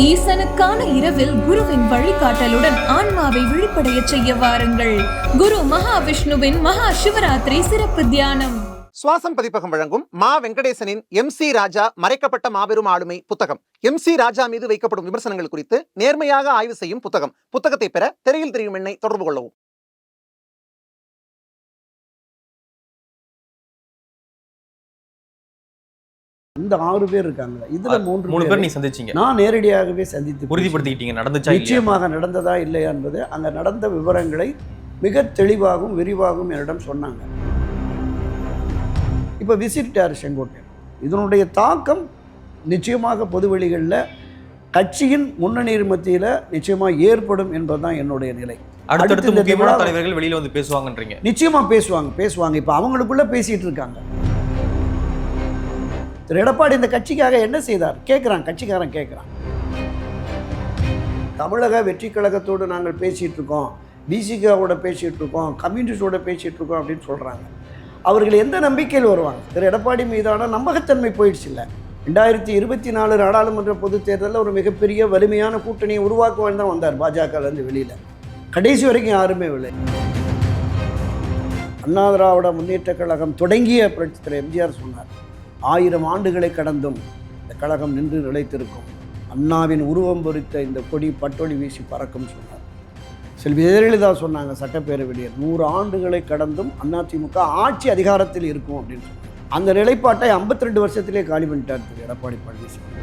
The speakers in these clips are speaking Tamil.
ஈசனுக்கான இரவில் குருவின் வழிகாட்டலுடன் ஆன்மாவை விழிப்படைய செய்ய வாருங்கள். குரு மகாவிஷ்ணுவின் மகா சிவராத்திரி சிறப்பு தியானம். சுவாசம் பதிப்பகம் வழங்கும் மா வெங்கடேசனின் MC ராஜா மறைக்கப்பட்ட மாபெரும் ஆளுமை புத்தகம். MC ராஜா மீது வைக்கப்படும் விமர்சனங்கள் குறித்து நேர்மையாக ஆய்வு செய்யும் புத்தகம். புத்தகத்தை பெற திரையில் தெரியும் எண்ணை தொடர்பு கொள்ளவும். இந்த 6 பேர் இருக்காங்க. இதுல 3 பேர் நீ சந்திச்சீங்க. நான் நேரடியாகவே சந்தித்து உறுதிப்படுத்திக்கிட்டீங்க. நடந்துச்சா? நிச்சயமாக நடந்ததா இல்லையா என்பது அங்க நடந்த விவரங்களை மிக தெளிவாகவும் விரிவாகவும் என்னிடம் சொன்னாங்க. இப்போ விசிட்டார் செங்கோட்டையன், இதனுடைய தாக்கம் நிச்சயமாக பொதுவெளிகளில் கட்சியின் முன்னணி மத்தியில் நிச்சயமாக ஏற்படும் என்பதுதான் என்னுடைய நிலை. அடுத்தடுத்து முக்கியமான தலைவர்கள் வெளியில வந்து பேசுவாங்கன்றீங்க? நிச்சயமா பேசுவாங்க. இப்போ அவங்களுக்குள்ள பேசிட்டு இருக்காங்க. திரு எடப்பாடி இந்த கட்சிக்காக என்ன செய்தார் கேட்குறான், கட்சிக்காரன் கேட்குறான். தமிழக வெற்றி கழகத்தோடு நாங்கள் பேசிகிட்டு இருக்கோம், பிசிகாவோட பேசிகிட்டு இருக்கோம், கம்யூனிஸ்டோட பேசிகிட்டு இருக்கோம் அப்படின்னு சொல்கிறாங்க. அவர்கள் எந்த நம்பிக்கையில் வருவாங்க? திரு எடப்பாடி மீதான நம்பகத்தன்மை போயிடுச்சு. இல்லை, 2024 நாடாளுமன்ற பொதுத் தேர்தலில் ஒரு மிகப்பெரிய வலிமையான கூட்டணியை உருவாக்குவான்னு தான் வந்தார் பாஜகலேருந்து வெளியில். கடைசி வரைக்கும் யாருமே இல்லை. அண்ணா திராவிட முன்னேற்ற கழகம் தொடங்கிய புரட்சி தலைவர் எம்ஜிஆர் சொன்னார், 1000 ஆண்டுகளை கடந்தும் இந்த கழகம் நின்று நிலைத்திருக்கும், அண்ணாவின் உருவம் பொறித்த இந்த கொடி பட்டொளி வீசி பறக்கும் சொன்னார். செல்வி ஜெயலலிதா சொன்னாங்க சட்டப்பேரவையில், 100 ஆண்டுகளை கடந்தும் அதிமுக ஆட்சி அதிகாரத்தில் இருக்கும் அப்படின்னு சொன்னாங்க. அந்த நிலைப்பாட்டை 52 வருஷத்திலே காலி பண்ணிட்டார் திரு எடப்பாடி பழனிசாமி.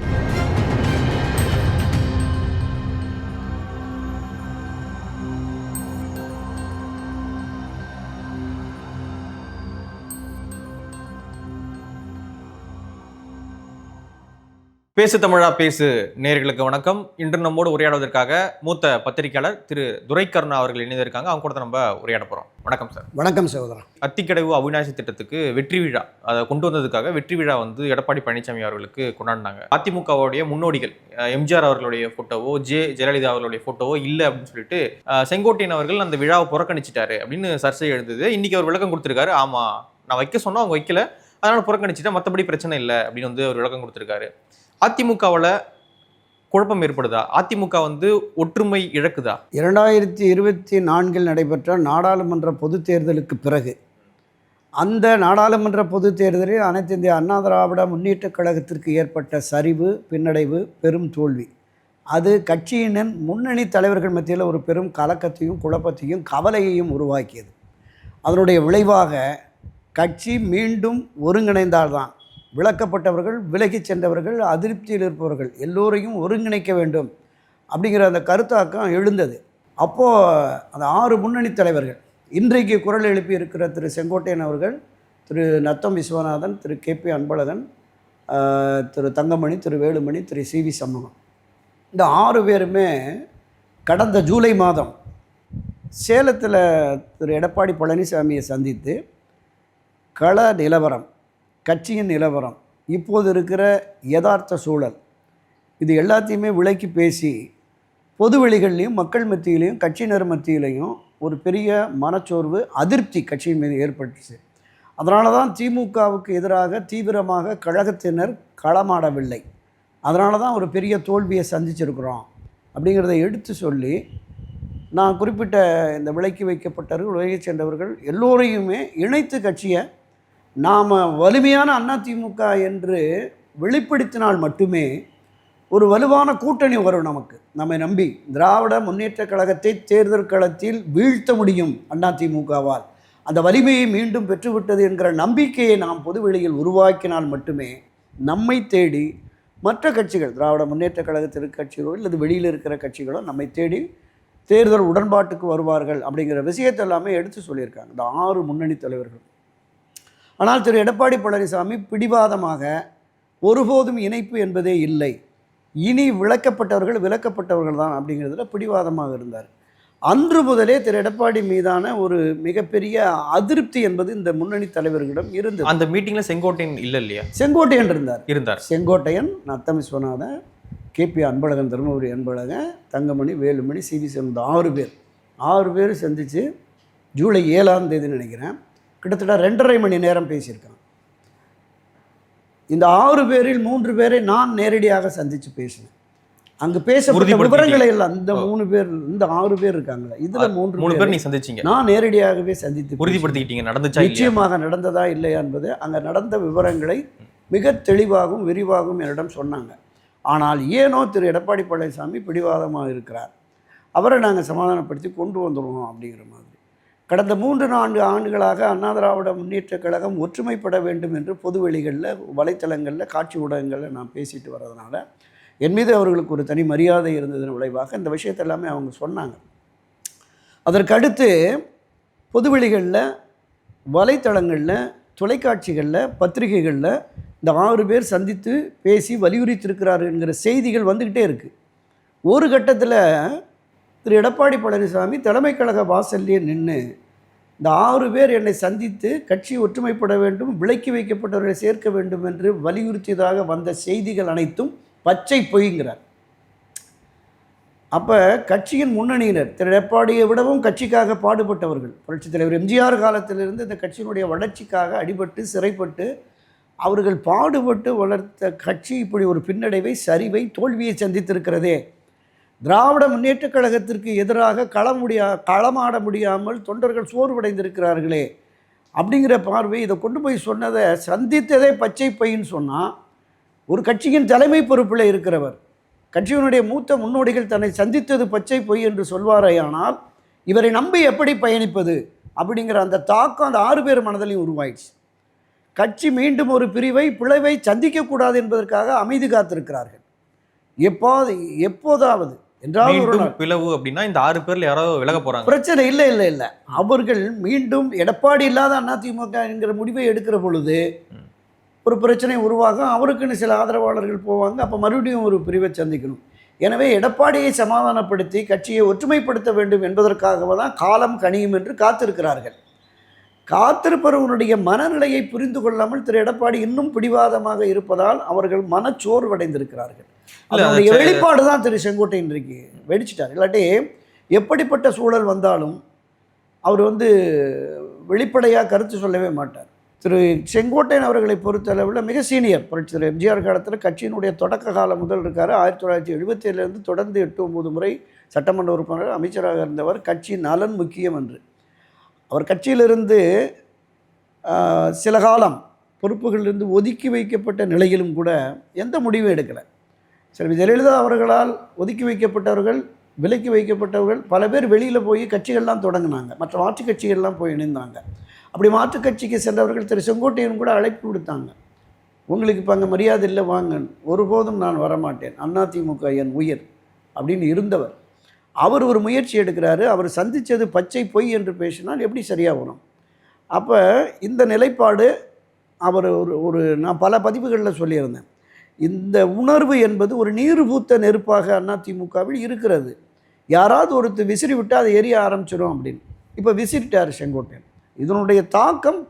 பேசு தமிழா பேசு நேயர்களுக்கு வணக்கம். இன்று நம்மோடு உரையாடுவதற்காக மூத்த பத்திரிகையாளர் திரு துரைக்கருணா அவர்கள் இணைந்திருக்காங்க. அவங்க கூட நம்ம உரையாட போறோம். வணக்கம் சார். வணக்கம் சகோதரன். அத்திக்கடவு அவிநாசி திட்டத்துக்கு வெற்றி விழா, அதை கொண்டு வந்ததுக்காக வெற்றி விழா வந்து எடப்பாடி பழனிசாமி அவர்களுக்கு கொண்டாடினாங்க. அதிமுகவுடைய முன்னோடிகள் எம்ஜிஆர் அவர்களுடைய போட்டோவோ ஜெயலலிதா அவர்களுடைய போட்டோவோ இல்லை அப்படின்னு சொல்லிட்டு செங்கோட்டையன் அவர்கள் அந்த விழாவை புறக்கணிச்சிட்டாரு அப்படின்னு சர்ச்சை எழுந்தது. இன்னைக்கு அவர் விளக்கம் கொடுத்திருக்காரு. ஆமா, நான் வைக்க சொன்னா அவங்க வைக்கல, அதனால புறக்கணிச்சுட்டா, மற்றபடி பிரச்சனை இல்லை அப்படின்னு வந்து அவர் விளக்கம் கொடுத்திருக்காரு. அதிமுகவில் குழப்பம் ஏற்படுதா? அதிமுக வந்து ஒற்றுமை இழக்குதா? 2024 நடைபெற்ற நாடாளுமன்ற பொதுத் தேர்தலுக்கு பிறகு அந்த நாடாளுமன்ற பொதுத் தேர்தலில் அனைத்து இந்திய அண்ணா திராவிட முன்னேற்ற கழகத்திற்கு ஏற்பட்ட சரிவு, பின்னடைவு, பெரும் தோல்வி, அது கட்சியினர் முன்னணி தலைவர்கள் மத்தியில் ஒரு பெரும் கலக்கத்தையும் குழப்பத்தையும் கவலையையும் உருவாக்கியது. அதனுடைய விளைவாக கட்சி மீண்டும் ஒருங்கிணைந்தால்தான் விலக்கப்பட்டவர்கள், விலகி சென்றவர்கள், அதிருப்தியில் இருப்பவர்கள் எல்லோரையும் ஒருங்கிணைக்க வேண்டும் அப்படிங்கிற அந்த கருத்தாக்கம் எழுந்தது. அப்போது அந்த 6 முன்னணி தலைவர்கள், இன்றைக்கு குரல் எழுப்பி இருக்கிற திரு செங்கோட்டையன் அவர்கள், திரு நத்தம் விஸ்வநாதன், திரு KP அன்பழகன், திரு தங்கமணி, திரு வேலுமணி, திரு CV சண்முகம், இந்த 6 பேருமே கடந்த ஜூலை மாதம் சேலத்தில் திரு எடப்பாடி பழனிசாமியை சந்தித்து கள நிலவரம், கட்சியின் நிலவரம், இப்போது இருக்கிற யதார்த்த சூழல், இது எல்லாத்தையுமே விளக்கி பேசி பொதுவெளிகள்லையும் மக்கள் மத்தியிலையும் கட்சியினர் மத்தியிலையும் ஒரு பெரிய மனச்சோர்வு, அதிருப்தி கட்சியின் மீது ஏற்பட்டுச்சு. அதனால தான் திமுகவுக்கு எதிராக தீவிரமாக கழகத்தினர் களமாடவில்லை. அதனால தான் ஒரு பெரிய தோல்வியை சந்திச்சிருக்கிறோம் அப்படிங்கிறத எடுத்து சொல்லி, நான் குறிப்பிட்ட இந்த விலக்கி வைக்கப்பட்டவர்கள், விலகி சென்றவர்கள் எல்லோரையுமே இணைத்து கட்சியை நாம் வலிமையான அதிமுக என்று வெளிப்படுத்தினால் மட்டுமே ஒரு வலுவான கூட்டணி வரும். நமக்கு நம்மை நம்பி திராவிட முன்னேற்ற கழகத்தை தேர்தல் களத்தில் வீழ்த்த முடியும் அதிமுகவால், அந்த வலிமையை மீண்டும் பெற்றுவிட்டது என்கிற நம்பிக்கையை நாம் பொதுவெளியில் உருவாக்கினால் மட்டுமே நம்மை தேடி மற்ற கட்சிகள், திராவிட முன்னேற்ற கழகத்தில் கட்சிகளோ அல்லது வெளியில் இருக்கிற கட்சிகளோ நம்மை தேடி தேர்தல் உடன்பாட்டுக்கு வருவார்கள் அப்படிங்கிற விஷயத்தை எல்லாமே எடுத்து சொல்லியிருக்காங்க இந்த 6 முன்னணி தலைவர்கள். ஆனால் திரு எடப்பாடி பழனிசாமி பிடிவாதமாக ஒருபோதும் இணைப்பு என்பதே இல்லை, இனி விலக்கப்பட்டவர்கள் தான் அப்படிங்கிறதுல பிடிவாதமாக இருந்தார். அன்று முதலே திரு எடப்பாடி மீதான ஒரு மிகப்பெரிய அதிருப்தி என்பது இந்த முன்னணி தலைவர்களிடம் இருந்தது. அந்த மீட்டிங்கில் செங்கோட்டையன் இல்லை இல்லையா? செங்கோட்டையன் இருந்தார். செங்கோட்டையன், நத்தம் விஸ்வநாதன், KP அன்பழகன், தருமபுரி அன்பழகன், தங்கமணி, வேலுமணி, CV சண்முகம், 6 பேர் சந்தித்து ஜூலை 7ஆம் தேதி நினைக்கிறேன், கிட்டத்தட்ட 2.5 மணி நேரம் பேசியிருக்காங்க. இந்த 6 பேரில் 3 பேரை நான் நேரடியாக சந்தித்து பேசினேன். அங்கு பேசப்பட்ட விவரங்களை எல்லாம் இந்த 3 பேர், இந்த 6 பேர் இருக்காங்களா, இதுல 3 பேர் நீ சந்திச்சீங்க, நான் நேரடியாகவே சந்தித்து உறுதிப்படுத்திக்கிட்டீங்க நடந்துச்சா? நிச்சயமாக நடந்ததா இல்லையா என்பது அங்க நடந்த விவரங்களை மிக தெளிவாகவும் விரிவாகவும் என்னிடம் சொன்னாங்க. ஆனால் ஏனோ திரு எடப்பாடி பழனிசாமி பிடிவாதமாக இருக்கிறார். அவரை நாங்கள் சமாதானப்படுத்தி கொண்டு வந்துடுவோம் அப்படிங்கிற மாதிரி. கடந்த 3-4 ஆண்டுகளாக அண்ணா திராவிட முன்னேற்றக் கழகம் ஒற்றுமைப்பட வேண்டும் என்று பொதுவெளிகளில், வலைத்தளங்களில், காட்சி ஊடகங்களில் நான் பேசிட்டு வர்றதுனால என் மீது அவர்களுக்கு ஒரு தனி மரியாதை இருந்ததன் விளைவாக இந்த விஷயத்தை எல்லாமே அவங்க சொன்னாங்க. அதற்கடுத்து பொதுவெளிகளில், வலைத்தளங்களில், தொலைக்காட்சிகளில், பத்திரிகைகளில் இந்த 6 பேர் சந்தித்து பேசி வலியுறுத்தியிருக்கிறார் என்கிற செய்திகள் வந்துக்கிட்டே இருக்குது. ஒரு கட்டத்தில் திரு எடப்பாடி பழனிசாமி தலைமை கழக வாசல்லே நின்று இந்த 6 பேர் என்னை சந்தித்து கட்சி ஒற்றுமைப்பட வேண்டும், விலக்கி வைக்கப்பட்டவர்களை சேர்க்க வேண்டும் என்று வலியுறுத்தியதாக வந்த செய்திகள் அனைத்தும் பச்சை பொய்ங்கிறார். அப்போ கட்சியின் முன்னணியினர் திரு எடப்பாடியை விடவும் கட்சிக்காக பாடுபட்டவர்கள், புரட்சித் தலைவர் எம்ஜிஆர் காலத்திலிருந்து இந்த கட்சியினுடைய வளர்ச்சிக்காக அடிபட்டு சிறைப்பட்டு அவர்கள் பாடுபட்டு வளர்த்த கட்சி இப்படி ஒரு பின்னடைவை, சரிவை, தோல்வியை சந்தித்திருக்கிறதே. திராவிட முன்னேற்றக் கழகத்திற்கு எதிராக களமாட முடியாமல் தொண்டர்கள் சோர்வடைந்திருக்கிறார்களே அப்படிங்கிற பார்வை இதை கொண்டு போய் சொன்னதை சந்தித்ததே பச்சை பையின்னு சொன்னால், ஒரு கட்சியின் தலைமை பொறுப்பில் இருக்கிறவர், கட்சியினுடைய மூத்த முன்னோடிகள் தன்னை சந்தித்தது பச்சை பொய் என்று சொல்வாரேயானால் இவரை நம்பி எப்படி பயணிப்பது அப்படிங்கிற அந்த தாக்கம் அந்த 6 பேர் மனதிலையும் உருவாயிடுச்சு. கட்சி மீண்டும் ஒரு பிளவை சந்திக்கக்கூடாது என்பதற்காக அமைதி காத்திருக்கிறார்கள். எப்போதாவது என்றாவது பிளவு அப்படின்னா இந்த 6 பேர்ல யாரோ விலக போறாங்க, பிரச்சனை இல்லை. அவர்கள் மீண்டும் எடப்பாடி இல்லாத அதிமுக என்கிற முடிவை எடுக்கிற பொழுது ஒரு பிரச்சனை உருவாகும். அவருக்குன்னு சில ஆதரவாளர்கள் போவாங்க. அப்போ மறுபடியும் ஒரு பிரிவை சந்திக்கணும். எனவே எடப்பாடியை சமாதானப்படுத்தி கட்சியை ஒற்றுமைப்படுத்த வேண்டும் என்பதற்காக தான் காலம் கனியும் என்று காத்திருக்கிறார்கள். காத்திருப்பவர்களுடைய மனநிலையை புரிந்து கொள்ளாமல் திரு எடப்பாடி இன்னும் பிடிவாதமாக இருப்பதால் அவர்கள் மனச்சோர்வடைந்திருக்கிறார்கள். அதனுடைய வெளிப்பாடு தான் திரு செங்கோட்டையன் இன்றைக்கு வெடிச்சிட்டார். இல்லாட்டி எப்படிப்பட்ட சூழல் வந்தாலும் அவர் வெளிப்படையாக கருத்து சொல்லவே மாட்டார். திரு செங்கோட்டையன் அவர்களை பொறுத்தளவில் மிக சீனியர். புரட்சி திரு எம்ஜிஆர் காலத்தில் கட்சியினுடைய தொடக்க காலம் முதல் இருக்கார். 1977 தொடர்ந்து 8-9 முறை சட்டமன்ற உறுப்பினர், அமைச்சராக இருந்தவர். கட்சி நலன் முக்கியம் என்று அவர் கட்சியிலிருந்து சில காலம் பொறுப்புகளிலிருந்து ஒதுக்கி வைக்கப்பட்ட நிலையிலும் கூட எந்த முடிவும் எடுக்கலை. செல்வி ஜெயலலிதா அவர்களால் ஒதுக்கி வைக்கப்பட்டவர்கள், விலக்கி வைக்கப்பட்டவர்கள் பல பேர் வெளியில் போய் கட்சிகள்லாம் தொடங்கினாங்க, மற்ற மாற்றுக் கட்சிகள்லாம் போய் இணைந்தாங்க. அப்படி மாற்றுக் கட்சிக்கு சென்றவர்கள் திரு செங்கோட்டையன் கூட அழைப்பு கொடுத்தாங்க, உங்களுக்கு இப்போ அங்கே மரியாதை இல்லை, வாங்க. ஒருபோதும் நான் வரமாட்டேன், அதிமுக என் உயிர் அப்படின்னு இருந்தவர். அவர் ஒரு முயற்சி எடுக்கிறாரு. அவர் சந்தித்தது பச்சை பொய் என்று பேசினால் எப்படி சரியாக வரும்? அப்போ இந்த நிலைப்பாடு அவர் ஒரு நான் பல பதிவுகளில் சொல்லியிருந்தேன். இந்த உணர்வு என்பது ஒரு நீர் பூத்த நெருப்பாக அதிமுகவில் இருக்கிறது. யாராவது ஒருத்தர் விசிறி விட்டால் அதை எரிய ஆரம்பிச்சிடும் அப்படின்னு. இப்போ விசிறிட்டார் செங்கோட்டையன். இதனுடைய தாக்கம்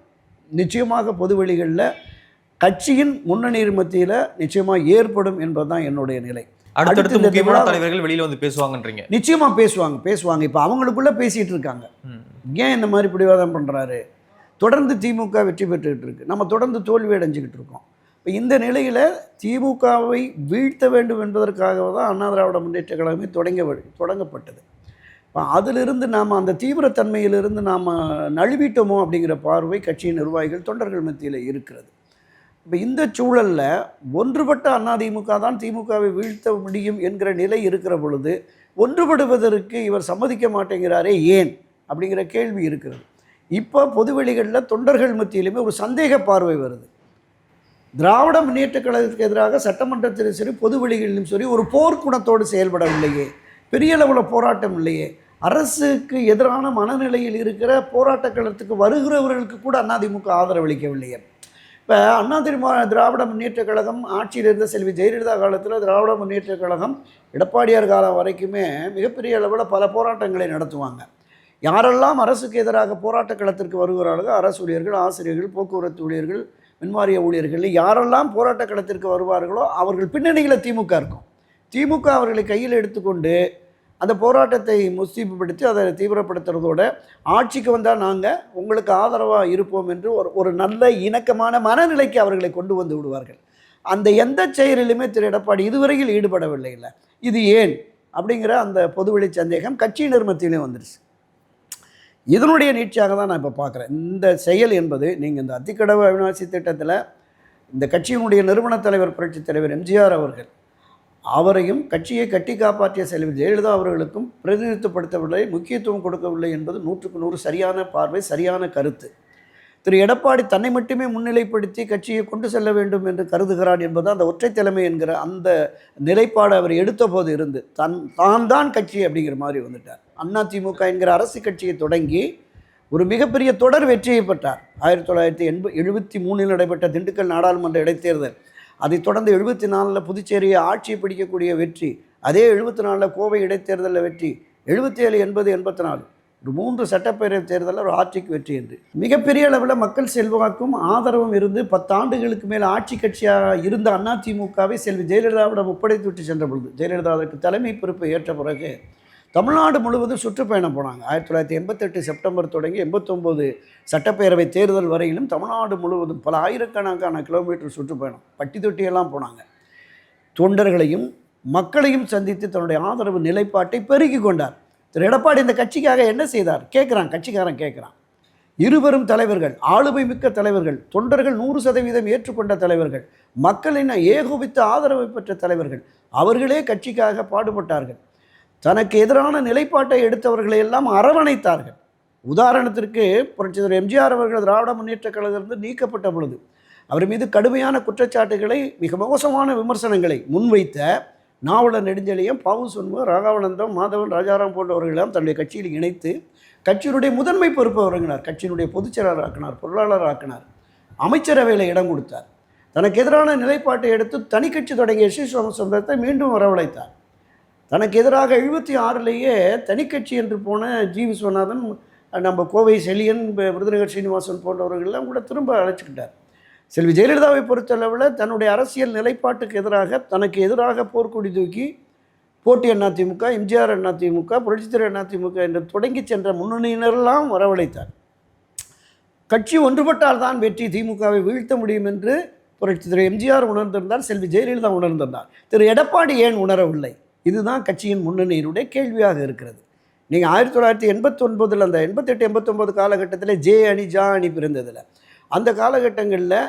நிச்சயமாக பொதுவெளிகளில் கட்சியின் முன்னணி மத்தியில் நிச்சயமாக ஏற்படும் என்பதுதான் என்னுடைய நிலை. அடுத்தடுத்து முக்கியமான தலைவர்கள் வெளியில் பேசுவாங்கன்றீங்க? நிச்சயமாக பேசுவாங்க. இப்போ அவங்களுக்குள்ளே பேசிகிட்டு இருக்காங்க. ஏன் இந்த மாதிரி பிடிவாதம் பண்ணுறாரு? தொடர்ந்து திமுக வெற்றி பெற்றுக்கிட்டு இருக்கு, நம்ம தொடர்ந்து தோல்வி அடைஞ்சிக்கிட்டு இருக்கோம். இப்போ இந்த நிலையில் திமுகவை வீழ்த்த வேண்டும் என்பதற்காக தான் அண்ணா திராவிட முன்னேற்ற கழகமே தொடங்கப்பட்டது. இப்போ அதிலிருந்து நாம் அந்த தீவிரத்தன்மையிலிருந்து நாம் நழுவிட்டோமோ அப்படிங்கிற பார்வை கட்சியின் நிர்வாகிகள், தொண்டர்கள் மத்தியில் இருக்கிறது. இப்போ இந்த சூழலில் ஒன்றுபட்ட அதிமுக தான் திமுகவை வீழ்த்த முடியும் என்கிற நிலை இருக்கிற பொழுது ஒன்றுபடுவதற்கு இவர் சம்மதிக்க மாட்டேங்கிறாரே ஏன் அப்படிங்கிற கேள்வி இருக்கிறது. இப்போ பொதுவெளிகளில் தொண்டர்கள் மத்தியிலுமே ஒரு சந்தேக பார்வை வருது. திராவிட முன்னேற்ற கழகத்துக்கு எதிராக சட்டமன்றத்திலும் சரி, பொதுவெளிகளிலும் சரி, ஒரு போர்க்குணத்தோடு செயல்படவில்லையே, பெரிய அளவில் போராட்டம் இல்லையே, அரசுக்கு எதிரான மனநிலையில் இருக்கிற போராட்ட களத்துக்கு வருகிறவர்களுக்கு கூட அதிமுக ஆதரவளிக்கவில்லையே. இப்போ திராவிட முன்னேற்ற கழகம் ஆட்சியில் இருந்த செல்வி ஜெயலலிதா காலத்தில் திராவிட முன்னேற்ற கழகம் எடப்பாடியார் காலம் வரைக்குமே மிகப்பெரிய அளவில் பல போராட்டங்களை நடத்துவாங்க. யாரெல்லாம் அரசுக்கு எதிராக போராட்ட களத்திற்கு வருகிறார்களோ, அரசு ஊழியர்கள், ஆசிரியர்கள், போக்குவரத்து ஊழியர்கள், மின்வாரிய ஊழியர்கள், யாரெல்லாம் போராட்ட களத்திற்கு வருவார்களோ அவர்கள் பின்னணியில் திமுக இருக்கும். திமுக அவர்களை கையில் எடுத்துக்கொண்டு அந்த போராட்டத்தை முஸ்தீபப்படுத்தி அதை தீவிரப்படுத்துறதோட ஆட்சிக்கு வந்தால் நாங்கள் உங்களுக்கு ஆதரவாக இருப்போம் என்று ஒரு நல்ல இணக்கமான மனநிலைக்கு அவர்களை கொண்டு வந்து விடுவார்கள். அந்த எந்த செயலிலுமே திரு எடப்பாடி இதுவரையில் ஈடுபடவில்லை இல்லை. இது ஏன் அப்படிங்கிற அந்த பொதுவெளி சந்தேகம் கட்சியினர் மத்தியிலையும் வந்துருச்சு. இதனுடைய நீட்சியாக தான் நான் இப்போ பார்க்குறேன். இந்த செயல் என்பது நீங்கள் இந்த அத்திக்கடவு அவிநாசி திட்டத்தில் இந்த கட்சியினுடைய நிறுவன தலைவர் புரட்சித் தலைவர் எம்ஜிஆர் அவர்கள் அவரையும் கட்சியை கட்டி காப்பாற்றிய செல்வி ஜெயலலிதா அவர்களுக்கும் பிரதிநிதித்துவப்படுத்தவில்லை, முக்கியத்துவம் கொடுக்கவில்லை என்பது 100க்கு 100 சரியான பார்வை, சரியான கருத்து. திரு எடப்பாடி தன்னை மட்டுமே முன்னிலைப்படுத்தி கட்சியை கொண்டு செல்ல வேண்டும் என்று கருதுகிறார் என்பது அந்த ஒற்றை தலைமை என்கிற அந்த நிலைப்பாடு அவர் எடுத்த போது இருந்து தான் கட்சி அப்படிங்கிற மாதிரி வந்துட்டார். அதிமுக என்கிற அரசு கட்சியை தொடங்கி ஒரு மிகப்பெரிய தொடர் வெற்றியை பெற்றார். 1973 நடைபெற்ற திண்டுக்கல் நாடாளுமன்ற இடைத்தேர்தல், அதைத் தொடர்ந்து 74 புதுச்சேரியை ஆட்சியை பிடிக்கக்கூடிய வெற்றி, அதே 74 கோவை இடைத்தேர்தலில் வெற்றி, 77, 80, 84 ஒரு 3 சட்டப்பேரவை தேர்தலில் ஒரு ஆட்சிக்கு வெற்றி என்று மிகப்பெரிய அளவில் மக்கள் செல்வாக்கும் ஆதரவும் இருந்து 10 ஆண்டுகளுக்கு மேல் ஆட்சி கட்சியாக இருந்த அதிமுகவை செல்வி ஜெயலலிதாவிடம் ஒப்படைத்து விட்டு சென்ற பொழுது ஜெயலலிதா அதற்கு தலைமை பொறுப்பை ஏற்ற பிறகு தமிழ்நாடு முழுவதும் சுற்றுப்பயணம் போனாங்க. 1988 செப்டம்பர் தொடங்கி 89 சட்டப்பேரவை தேர்தல் வரையிலும் தமிழ்நாடு முழுவதும் பல ஆயிரக்கணக்கான கிலோமீட்டர் சுற்றுப்பயணம், பட்டி தொட்டியெல்லாம் போனாங்க. தொண்டர்களையும் மக்களையும் சந்தித்து தன்னுடைய ஆதரவு நிலைப்பாட்டை பெருக்கி கொண்டார். திரு எடப்பாடி இந்த கட்சிக்காக என்ன செய்தார் கேட்குறான், கட்சிக்காரன் கேட்குறான். இருவரும் தலைவர்கள், ஆளுமை மிக்க தலைவர்கள், தொண்டர்கள் 100% ஏற்றுக்கொண்ட தலைவர்கள், மக்களின் ஏகோபித்த ஆதரவை பெற்ற தலைவர்கள், அவர்களே கட்சிக்காக பாடுபட்டார்கள். தனக்கு எதிரான நிலைப்பாட்டை எடுத்தவர்களை எல்லாம் அரவணைத்தார்கள். உதாரணத்திற்கு புரட்சித்தலைவர் எம்ஜிஆர் அவர்கள் திராவிட முன்னேற்ற கழகத்திலிருந்து நீக்கப்பட்ட பொழுது அவர் மீது கடுமையான குற்றச்சாட்டுகளை, மிக மோசமான விமர்சனங்களை முன்வைத்த நாவலர் நெடுஞ்செழியன், பாவு சண்முகம், ராகவானந்தம், மாதவன், ராஜாராம் போன்றவர்களெல்லாம் தன்னுடைய கட்சியில் இணைத்து கட்சியினுடைய முதன்மை பொறுப்பை வழங்கினார். கட்சியினுடைய பொதுச் செயலாளர் ஆக்கினார், பொருளாளர் ஆக்கினார், அமைச்சரவையில் இடம் கொடுத்தார். தனக்கு எதிரான நிலைப்பாட்டை எடுத்து தனி கட்சி தொடங்கிய ஸ்ரீ சோமசுந்தரத்தை மீண்டும் வரவழைத்தார். தனக்கு எதிராக 76லேயே தனி கட்சி என்று போன ஜி விஸ்வநாதன், நம்ம கோவை செழியன், விருதுநகர் ஸ்ரீனிவாசன் போன்றவர்களெல்லாம் கூட திரும்ப அழைச்சிக்கிட்டார். செல்வி ஜெயலலிதாவை பொறுத்தளவில் தன்னுடைய அரசியல் நிலைப்பாட்டுக்கு எதிராக, தனக்கு எதிராக போர்க்கொடி தூக்கி போட்டி அதிமுக, எம்ஜிஆர் அதிமுக, புரட்சித்தலைவர் அதிமுக என்று தொடங்கி சென்ற முன்னணியினரெல்லாம் வரவழைத்தார். கட்சி ஒன்றுபட்டால் தான் வெற்றி, திமுகவை வீழ்த்த முடியும் என்று புரட்சித்தலைவர் எம்ஜிஆர் உணர்ந்திருந்தார், செல்வி ஜெயலலிதா உணர்ந்திருந்தார். திரு எடப்பாடி ஏன் உணரவில்லை? இதுதான் கட்சியின் முன்னணியினுடைய கேள்வியாக இருக்கிறது. நீங்கள் 1989 அந்த 88, 89 காலகட்டத்தில் ஜே அணி ஜா அணி பிரிந்ததில், அந்த காலகட்டங்களில்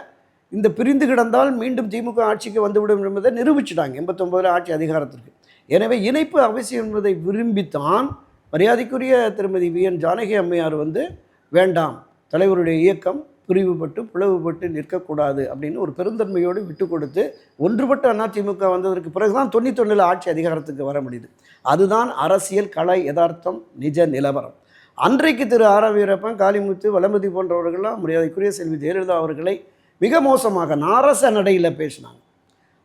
இந்த பிரிந்து கிடந்தால் மீண்டும் திமுக ஆட்சிக்கு வந்துவிடும் என்பதை நிரூபிச்சுட்டாங்க 89 ஆட்சி அதிகாரத்திற்கு. எனவே இணைப்பு அவசியம் என்பதை விரும்பித்தான் மரியாதைக்குரிய திருமதி வி.என். ஜானகி அம்மையார் வேண்டாம், தலைவருடைய இயக்கம் பிரிவுபட்டு பிளவுபட்டு நிற்கக்கூடாது அப்படின்னு ஒரு பெருந்தன்மையோடு விட்டு கொடுத்து ஒன்றுபட்ட அதிமுக வந்ததற்கு பிறகுதான் 91 ஆட்சி அதிகாரத்துக்கு வர முடியுது. அதுதான் அரசியல் கலை யதார்த்தம், நிஜ நிலவரம். அன்றைக்கு திரு ஆர். வீரப்பன், காளிமுத்து, வளமதி போன்றவர்கள்லாம் மரியாதைக்குரிய செல்வி ஜெயலலிதா அவர்களை மிக மோசமாக நாரச நடையில் பேசினாங்க.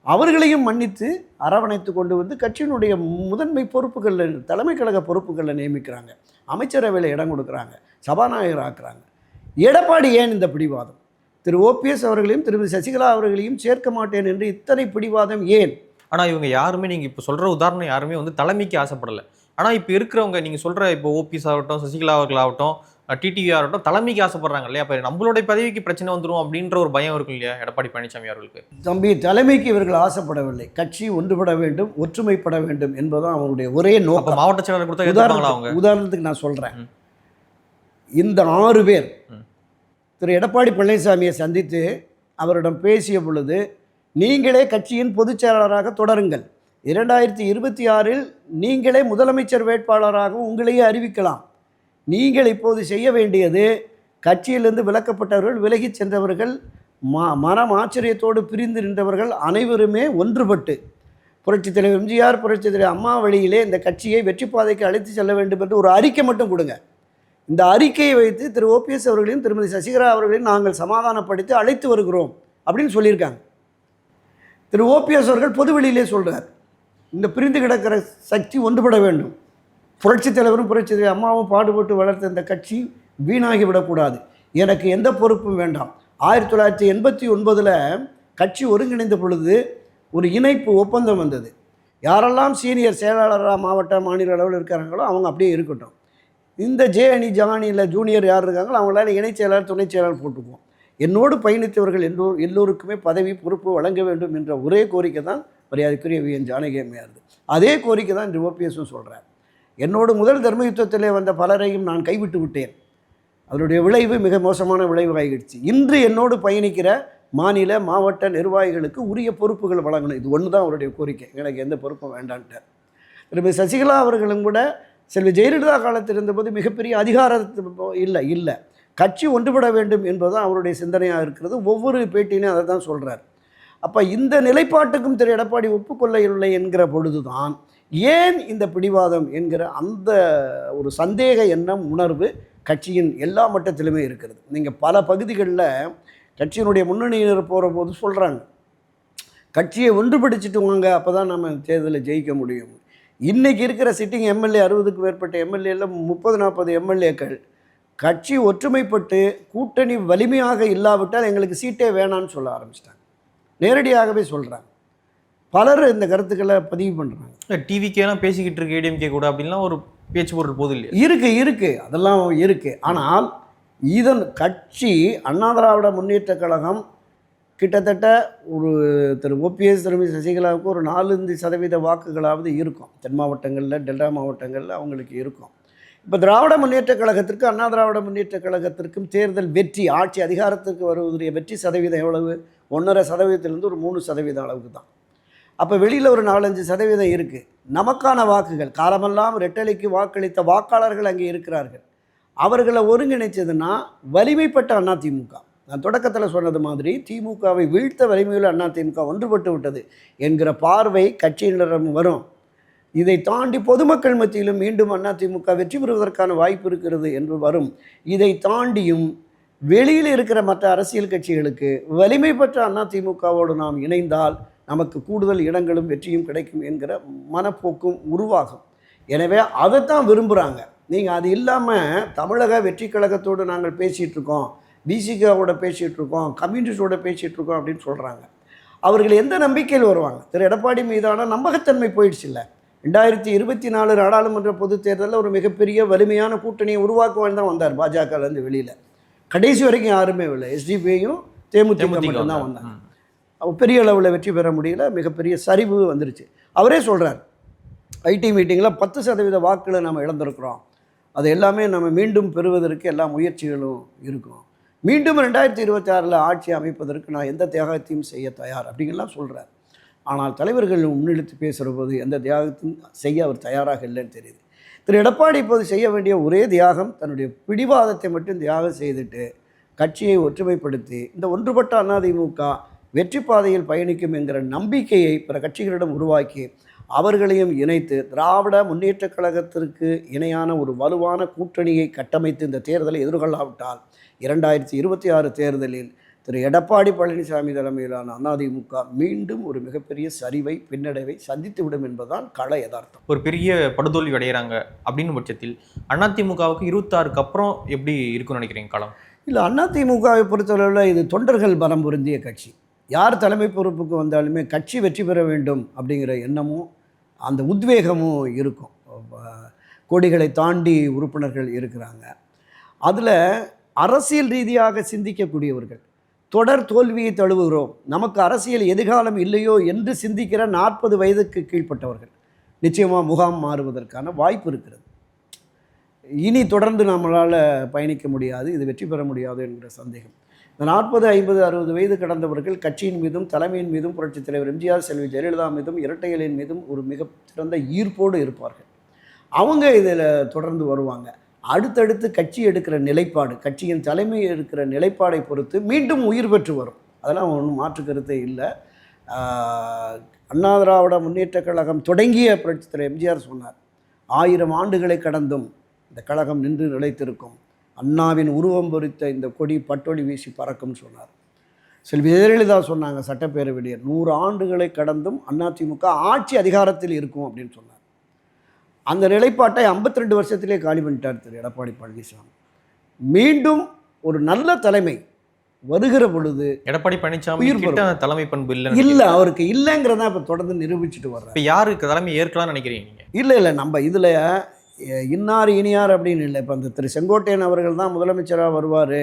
அவர்களையும் மன்னித்து அரவணைத்து கொண்டு வந்து கட்சியினுடைய முதன்மை பொறுப்புகளில், தலைமை கழக பொறுப்புகளில் நியமிக்கிறாங்க, அமைச்சரவையில் இடம் கொடுக்குறாங்க, சபாநாயகர் ஆக்குறாங்க. எடப்பாடி ஏன் இந்த பிடிவாதம்? திரு ஓபிஎஸ் அவர்களையும் திருமதி சசிகலா அவர்களையும் சேர்க்க மாட்டேன் என்று இத்தனை பிடிவாதம் ஏன்? ஆனால் இவங்க யாருமே, நீங்கள் இப்போ சொல்கிற உதாரணம் யாருமே தலைமைக்கு ஆசைப்படலை. ஆனால் இப்போ இருக்கிறவங்க, நீங்கள் சொல்கிற இப்போ ஓபிஎஸ் ஆகட்டும், சசிகலா அவர்களாகட்டும், டிடிவி ஆகட்டும், தலைமைக்கு ஆசைப்படுறாங்க இல்லையா? இப்போ நம்மளுடைய பதவிக்கு பிரச்சனை வந்துடும் அப்படின்ற ஒரு பயம் இருக்கும் இல்லையா எடப்பாடி பழனிசாமி அவர்களுக்கு? தம்பி, தலைமைக்கு இவர்கள் ஆசைப்படவில்லை. கட்சி ஒன்றுபட வேண்டும், ஒற்றுமைப்பட வேண்டும் என்பதுதான் அவருடைய ஒரே நோக்கம். மாவட்ட செயலாளர் கொடுத்தா உதாரணத்துக்கு நான் சொல்கிறேன். இந்த 6 பேர் திரு எடப்பாடி பழனிசாமியை சந்தித்து அவரிடம் பேசிய பொழுது, நீங்களே கட்சியின் பொதுச் செயலாளராக தொடருங்கள், 2026 நீங்களே முதலமைச்சர் வேட்பாளராக உங்களையே அறிவிக்கலாம், நீங்கள் இப்போது செய்ய வேண்டியது கட்சியிலிருந்து விலக்கப்பட்டவர்கள், விலகிச் சென்றவர்கள், மனம் ஆச்சரியத்தோடு பிரிந்து நின்றவர்கள் அனைவருமே ஒன்றுபட்டு புரட்சித் தலைவர் எம்ஜிஆர், புரட்சித் தலைவர் அம்மா வழியிலே இந்த கட்சியை வெற்றி பாதைக்கு அழைத்து செல்ல வேண்டும் என்று ஒரு அறிக்கை மட்டும் கொடுங்க. இந்த அறிக்கையை வைத்து திரு ஓபிஎஸ் அவர்களையும் திருமதி சசிகலா அவர்களையும் நாங்கள் சமாதானப்படுத்தி அழைத்து வருகிறோம் அப்படின்னு சொல்லியிருக்காங்க. திரு ஓபிஎஸ் அவர்கள் பொதுவெளியிலே சொல்கிறார், இந்த பிரிந்து கிடக்கிற சக்தி ஒன்றுபட வேண்டும், புரட்சித் தலைவரும் புரட்சி தலைவர் அம்மாவும் பாடுபட்டு வளர்த்த இந்த கட்சி வீணாகி விடக்கூடாது, எனக்கு எந்த பொறுப்பும் வேண்டாம். 1989 கட்சி ஒருங்கிணைந்த பொழுது ஒரு இணைப்பு ஒப்பந்தம் வந்தது. யாரெல்லாம் சீனியர் செயலாளராக மாவட்ட மாநில அளவில் இருக்கிறாங்களோ அவங்க அப்படியே இருக்கட்டும். இந்த ஜே அணி ஜானியில் ஜூனியர் யார் இருக்காங்களோ அவங்களால இணைச் செயலாளர் துணைச் செயலாளர் போட்டுக்குவோம். என்னோடு பயணித்தவர்கள் எல்லோருக்குமே பதவி பொறுப்பு வழங்க வேண்டும் என்ற ஒரே கோரிக்கை தான் மரியாதைக்குரிய வி.என். ஜானகி அம்மையாரது. அதே கோரிக்கை தான் இன்று ஓபிஎஸும் சொல்கிறார். என்னோடு முதல் தர்ம யுத்தத்திலே வந்த பலரையும் நான் கைவிட்டு விட்டேன், அதனுடைய விளைவு மிக மோசமான விளைவு ஆகிடுச்சு. இன்று என்னோடு பயணிக்கிற மாநில மாவட்ட நிர்வாகிகளுக்கு உரிய பொறுப்புகள் வழங்கணும். இது ஒன்று தான் அவருடைய கோரிக்கை. எனக்கு எந்த பொறுப்பும் வேண்டான்ட்டார். திரும்பி சசிகலா அவர்களும் கூட செல்வி ஜெயலலிதா காலத்தில் இருந்தபோது மிகப்பெரிய அதிகாரத்து இல்லை கட்சி ஒன்றுபட வேண்டும் என்பதுதான் அவருடைய சிந்தனையாக இருக்கிறது. ஒவ்வொரு பேட்டியிலையும் அதை தான் சொல்கிறார். அப்போ இந்த நிலைப்பாட்டுக்கும் திரு எடப்பாடி ஒப்புக்கொள்ளவில்லை என்கிற பொழுதுதான் ஏன் இந்த பிடிவாதம் என்கிற அந்த ஒரு சந்தேக எண்ணம் உணர்வு கட்சியின் எல்லா மட்டத்திலுமே இருக்கிறது. நீங்கள் பல பகுதிகளில் கட்சியினுடைய முன்னணியினர் போகிற போது சொல்கிறாங்க, கட்சியை ஒன்றுபடுத்திட்டு வாங்க, அப்போ தான் நம்ம தேர்தலில் ஜெயிக்க முடியும். இன்றைக்கி இருக்கிற சிட்டிங் எம்எல்ஏ 60க்கும் மேற்பட்ட எம்எல்ஏல 30-40 எம்எல்ஏக்கள் கட்சி ஒற்றுமைப்பட்டு கூட்டணி வலிமையாக இல்லாவிட்டால் எங்களுக்கு சீட்டே வேணான்னு சொல்ல ஆரம்பிச்சிட்டாங்க. நேரடியாகவே சொல்கிறாங்க. பலர் இந்த கருத்துக்களை பதிவு பண்ணுறாங்க. டிவிக்கெல்லாம் பேசிக்கிட்டு இருக்கு ஏடிஎம்கே கூட அப்படின்லாம் ஒரு பேச்சு பொருள் போது இல்லையா? இருக்குது அதெல்லாம் இருக்குது. ஆனால் இதன் கட்சி அண்ணா திராவிட முன்னேற்ற கழகம் கிட்டத்தட்ட ஒரு திரு ஓபிஎஸ் திருமதி சசிகலாவுக்கு ஒரு 4-5% வாக்குகளாவது இருக்கும். தென் மாவட்டங்களில் டெல்டா மாவட்டங்களில் அவங்களுக்கு இருக்கும். இப்போ திராவிட முன்னேற்ற கழகத்திற்கு அண்ணா திராவிட முன்னேற்ற கழகத்திற்கும் தேர்தல் வெற்றி, ஆட்சி அதிகாரத்திற்கு வருவதுடைய வெற்றி சதவீதம் எவ்வளவு? 1.5% ஒரு 3% அளவுக்கு தான். அப்போ வெளியில் ஒரு 4-5% இருக்குது. நமக்கான வாக்குகள், காலமெல்லாம் ரெட்டலைக்கு வாக்களித்த வாக்காளர்கள் அங்கே இருக்கிறார்கள். அவர்களை ஒருங்கிணைச்சதுன்னா வலிமைப்பட்ட அதிமுக, நான் தொடக்கத்தில் சொன்னது மாதிரி திமுகவை வீழ்த்த வலிமையுள்ள அதிமுக ஒன்றுபட்டு விட்டது என்கிற பார்வை கட்சியினரிடம் வரும். இதை தாண்டி பொதுமக்கள் மத்தியிலும் மீண்டும் அதிமுக வெற்றி பெறுவதற்கான வாய்ப்பு இருக்கிறது என்று வரும். இதை தாண்டியும் வெளியில் இருக்கிற மற்ற அரசியல் கட்சிகளுக்கு வலிமை பெற்ற அதிமுகவோடு நாம் இணைந்தால் நமக்கு கூடுதல் இடங்களும் வெற்றியும் கிடைக்கும் என்கிற மனப்போக்கும் உருவாகும். எனவே அதைத்தான் விரும்புகிறாங்க. நீங்கள் அது இல்லாமல் தமிழக வெற்றி கழகத்தோடு நாங்கள் பேசிகிட்ருக்கோம், பிசிகாவோட பேசிகிட்ருக்கோம், கம்யூனிஸ்டோட பேசிகிட்ருக்கோம் அப்படின்னு சொல்கிறாங்க. அவர்கள் எந்த நம்பிக்கையில் வருவாங்க? திரு எடப்பாடி மீதான நம்பகத்தன்மை போயிடுச்சு. இல்லை, 2024 நாடாளுமன்ற பொதுத் தேர்தலில் ஒரு மிகப்பெரிய வலிமையான கூட்டணியை உருவாக்குவான்னு தான் வந்தார் பாஜகலேருந்து வெளியில். கடைசி வரைக்கும் யாருமே இல்லை. எஸ்டிபிஐயும் தேமுதிக மட்டும்தான் வந்தாங்க. பெரிய அளவில் வெற்றி பெற முடியல, மிகப்பெரிய சரிவு வந்துருச்சு. அவரே சொல்கிறார், ஐடி மீட்டிங்கில் 10% வாக்குகளை நம்ம இழந்திருக்கிறோம், அது எல்லாமே நம்ம மீண்டும் பெறுவதற்கு எல்லா முயற்சிகளும் இருக்கும், மீண்டும் 2026 ஆட்சி அமைப்பதற்கு நான் எந்த தியாகத்தையும் செய்ய தயார் அப்படிங்கலாம் சொல்கிறார். ஆனால் தலைவர்கள் முன்னெடுத்து பேசுகிற போது எந்த தியாகத்தையும் செய்ய அவர் தயாராக இல்லைன்னு தெரியுது. திரு எடப்பாடி இப்போது செய்ய வேண்டிய ஒரே தியாகம் தன்னுடைய பிடிவாதத்தை மட்டும் தியாகம் செய்துட்டு கட்சியை ஒற்றுமைப்படுத்தி இந்த ஒன்றுபட்ட அதிமுக வெற்றி பாதையில் பயணிக்கும் என்கிற நம்பிக்கையை பிற கட்சிகளிடம் உருவாக்கி அவர்களையும் இணைத்து திராவிட முன்னேற்ற கழகத்திற்கு இணையான ஒரு வலுவான கூட்டணியை கட்டமைத்து இந்த தேர்தலை எதிர்கொள்ளாவிட்டால் 2026 தேர்தலில் திரு எடப்பாடி பழனிசாமி தலைமையிலான அதிமுக மீண்டும் ஒரு மிகப்பெரிய சரிவை பின்னடைவை சந்தித்துவிடும் என்பதுதான் கள யதார்த்தம். ஒரு பெரிய படுதோல்வி அடைகிறாங்க அப்படின்னு பட்சத்தில் அதிமுகவுக்கு 26க்கு அப்புறம் எப்படி இருக்குன்னு நினைக்கிறீங்க காலம்? இல்லை, அதிமுகவை பொறுத்தளவில் இது தொண்டர்கள் பலம் பொருந்திய கட்சி. யார் தலைமை பொறுப்புக்கு வந்தாலுமே கட்சி வெற்றி பெற வேண்டும் அப்படிங்கிற எண்ணமும் அந்த உத்வேகமும் இருக்கும். கோடிகளை தாண்டி உறுப்பினர்கள் இருக்கிறாங்க. அதில் அரசியல் ரீதியாக சிந்திக்கக்கூடியவர்கள், தொடர் தோல்வியை தழுவுகிறோம், நமக்கு அரசியல் எதிர்காலம் இல்லையோ என்று சிந்திக்கிற 40 வயதுக்கு கீழ்ப்பட்டவர்கள் நிச்சயமாக முகாம் மாறுவதற்கான வாய்ப்பு இருக்கிறது. இனி தொடர்ந்து நம்மளால் பயணிக்க முடியாது, இது வெற்றி பெற முடியாது என்கிற சந்தேகம். இந்த 40, 50, 60 வயது கடந்தவர்கள் கட்சியின் மீதும் தலைமையின் மீதும் புரட்சித் தலைவர் எம்ஜிஆர், செல்வி ஜெயலலிதா மீதும் இரட்டைகளின் மீதும் ஒரு மிக சிறந்த ஈர்ப்போடு இருப்பார்கள். அவங்க இதில் தொடர்ந்து வருவாங்க. அடுத்தடுத்து கட்சி எடுக்கிற நிலைப்பாடு, கட்சியின் தலைமை எடுக்கிற நிலைப்பாடை பொறுத்து மீண்டும் உயிர் பெற்று வரும். அதெல்லாம் ஒன்றும் மாற்று கருத்தே இல்லை. அண்ணா திராவிட முன்னேற்ற கழகம் தொடங்கிய புரட்சித் தலைவர் எம்ஜிஆர் சொன்னார், 1000 ஆண்டுகளை கடந்தும் இந்த கழகம் நின்று நிலைத்திருக்கும், அண்ணாவின் உருவம் பொறித்த இந்த கொடி பட்டொளி வீசி பறக்கும்னு சொன்னார். செல்வி ஜெயலலிதா சொன்னாங்க சட்டப்பேரவையிலே, 100 ஆண்டுகளை கடந்தும் அதிமுக ஆட்சி அதிகாரத்தில் இருக்கும் அப்படின்னு சொன்னார். அந்த நிலைப்பாட்டை 52 வருஷத்திலே காலி பண்ணிட்டார் திரு எடப்பாடி பழனிசாமி. மீண்டும் ஒரு நல்ல தலைமை வருகிற பொழுது எடப்பாடி பழனிசாமி தலைமை பண்பு இல்லை, அவருக்கு இல்லைங்கிறத இப்போ தொடர்ந்து நிரூபிச்சுட்டு வர்றார். இப்போ யாருக்கு தலைமை ஏற்கலாம்னு நினைக்கிறீங்க? இல்லை, நம்ம இதில் இன்னார் இனியார் அப்படின்னு இல்லை. இப்போ அந்த திரு செங்கோட்டையன் அவர்கள் தான் முதலமைச்சராக வருவார்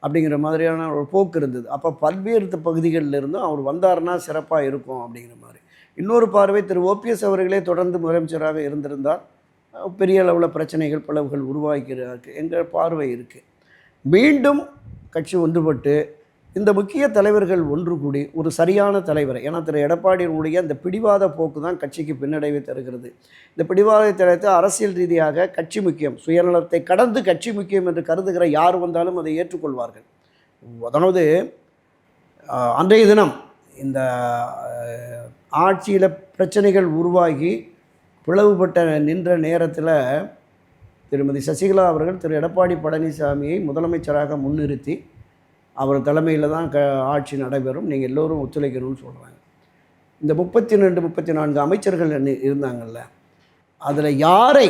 அப்படிங்கிற மாதிரியான ஒரு போக்கு இருந்தது. அப்போ பல்வேறு பகுதிகளில் இருந்தும் அவர் வந்தார்னா சிறப்பாக இருக்கும் அப்படிங்கிற மாதிரி. இன்னொரு பார்வை, திரு ஓபிஎஸ் அவர்களே தொடர்ந்து முதலமைச்சராக இருந்திருந்தால் பெரிய அளவில் பிரச்சனைகள் பிளவுகள் உருவாக்கிறாருக்கு எங்கள் பார்வை இருக்குது. மீண்டும் கட்சி ஒன்றுபட்டு இந்த முக்கிய தலைவர்கள் ஒன்று கூடி ஒரு சரியான தலைவரை, ஏன்னா திரு எடப்பாடியினுடைய இந்த பிடிவாத போக்கு தான் கட்சிக்கு பின்னடைவை தருகிறது. இந்த பிடிவாத தலைவத்தை அரசியல் ரீதியாக கட்சி முக்கியம், சுயநலத்தை கடந்து கட்சி முக்கியம் என்று கருதுகிற யார் வந்தாலும் அதை ஏற்றுக்கொள்வார்கள். அதாவது அன்றைய தினம் இந்த ஆட்சியில் பிரச்சனைகள் உருவாகி பிளவுபட்ட நின்ற நேரத்தில் திருமதி சசிகலா அவர்கள் திரு எடப்பாடி பழனிசாமியை முதலமைச்சராக முன்னிறுத்தி அவர் தலைமையில் தான் ஆட்சி நடைபெறும், நீங்கள் எல்லோரும் ஒத்துழைக்கணும்னு சொல்கிறாங்க. இந்த 32-34 அமைச்சர்கள் இருந்தாங்கல்ல, அதில் யாரை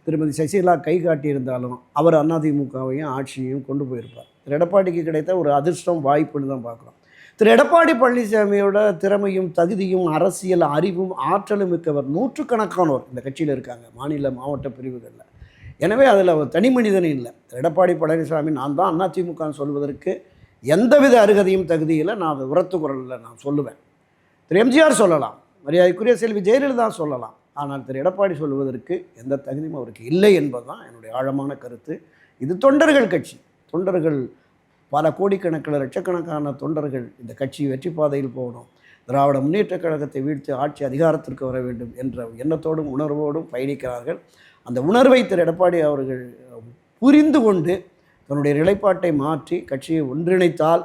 திருமதி சசிகலா கை காட்டியிருந்தாலும் அவர் அதிமுகவையும் ஆட்சியையும் கொண்டு போயிருப்பார். திரு எடப்பாடிக்கு கிடைத்த ஒரு அதிர்ஷ்டம் வாய்ப்புன்னு தான் பார்க்குறோம். திரு எடப்பாடி பழனிசாமியோட திறமையும் தகுதியும் அரசியல் அறிவும் ஆற்றலும் மிக்கவர் நூற்றுக்கணக்கானோர் இந்த கட்சியில் இருக்காங்க, மாநில மாவட்ட பிரிவுகளில். எனவே அதில் ஒரு தனி மனிதனும் இல்லை. திரு எடப்பாடி பழனிசாமி நான் தான் அதிமுகன்னு சொல்வதற்கு எந்தவித அருகதையும் தகுதியில் நான் அதை உரத்து குரலில் நான் சொல்லுவேன். திரு எம்ஜிஆர் சொல்லலாம், மரியாதைக்குரிய செல்வி ஜெயலலிதா சொல்லலாம், ஆனால் திரு எடப்பாடி சொல்வதற்கு எந்த தகுதியும் அவருக்கு இல்லை என்பது தான் என்னுடைய ஆழமான கருத்து. இது தொண்டர்கள் கட்சி, தொண்டர்கள் பல கோடிக்கணக்கில் லட்சக்கணக்கான தொண்டர்கள் இந்த கட்சி வெற்றி பாதையில் போகணும், திராவிட முன்னேற்றக் கழகத்தை வீழ்த்தி ஆட்சி அதிகாரத்திற்கு வர வேண்டும் என்ற எண்ணத்தோடும் உணர்வோடும் பயணிக்கிறார்கள். அந்த உணர்வை திரு எடப்பாடி அவர்கள் புரிந்து கொண்டு தன்னுடைய நிலைப்பாட்டை மாற்றி கட்சியை ஒன்றிணைத்தால்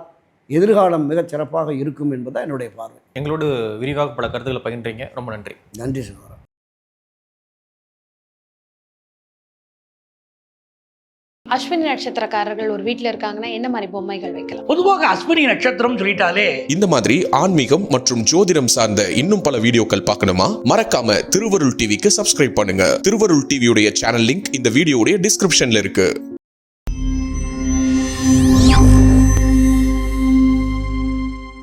எதிர்காலம் மிகச் சிறப்பாக இருக்கும் என்பதுதான் என்னுடைய பார்வை. எங்களோடு விரிவாக பல கருத்துக்களை பகிர்றீங்க, ரொம்ப நன்றி. நன்றி சார். அஸ்வினி நட்சத்திரக்காரர்கள் ஒரு வீட்டில் இருக்காங்கன்னா என்ன மாதிரி பொம்மைகள் வைக்கலாம்? பொதுவாக அஸ்வினி நட்சத்திரம் சொல்லிட்டாலே இந்த மாதிரி ஆன்மீகம் மற்றும் ஜோதிடம் சார்ந்த இன்னும் பல வீடியோக்கள் பார்க்கணுமா? மறக்காம திருவருள் டிவிக்கு சப்ஸ்கிரைப் பண்ணுங்க. திருவருள் டிவியுடைய சேனல் லிங்க் இந்த வீடியோடைய டிஸ்கிரிப்ஷன்ல இருக்கு.